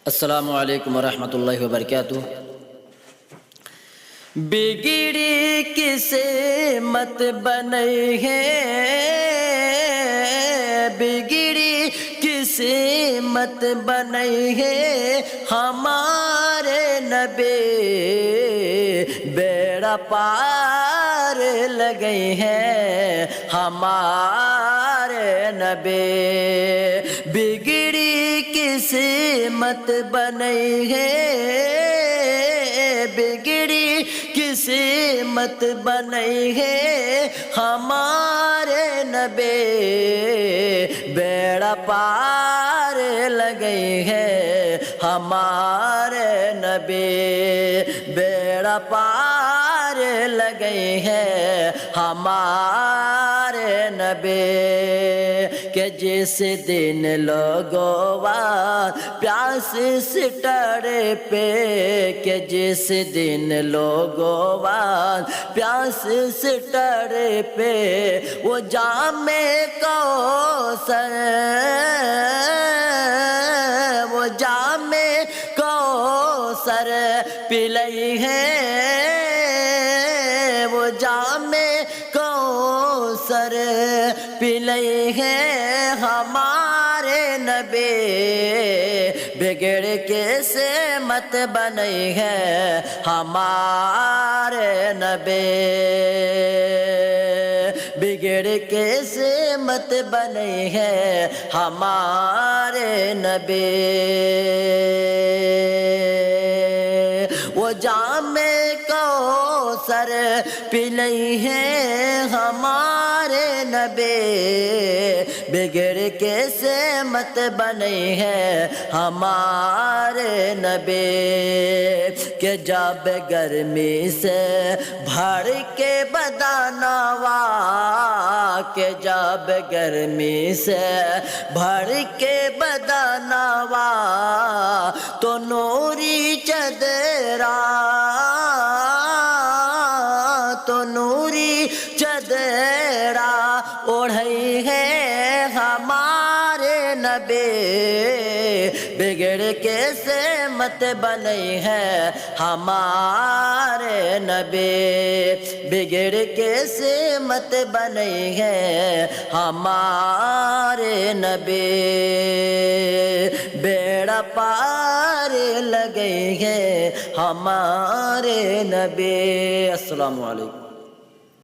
السلام علیکم ورحمۃ اللہ وبرکاتہ۔ بگڑی کسے مت بنئی ہے، بگڑی کسے مت بنئی ہے، ہمارے نبی بیڑا پار لگئی ہے، ہمارے نبی بگڑی کسے مت بنئی ہے، بگڑی کسی مت بنئی ہے، ہمارے نبی بیڑا پار لگئی ہے، ہمارے نبی بیڑا پار لگئی ہے، ہمارے نبی کہ جس دن لوگوں پیاس سٹڑے پہ، کہ جس دن لوگوں پیاس سٹڑے پہ وہ جام کوثر، وہ جام کوثر پلئی ہے، وہ جام کوثر پلئی ہے، ہمارے نبی بگڑ کیسے مت بنئی ہے، ہمارے نبی بگڑ کیسے مت بنئی ہے، ہمارے نبی وہ جام کوثر پلئی ہے، ہمارے نبی بگڑ کیسے مت بنئی ہے، ہمارے نبی کہ جب گرمی سے بھر کے بدنوا، کہ جب گرمی سے بھر کے بدنوا تو نوری چدرا، تو نوری چدرا اوڑھئی ہے، ہمارے نبی بگڑ کیسے مت بنئی ہے، ہمارے نبی بگڑ کیسے مت بنئی ہے، ہمارے نبی بیڑا پار لگئی ہے، ہمارے نبی۔ السلام علیکم۔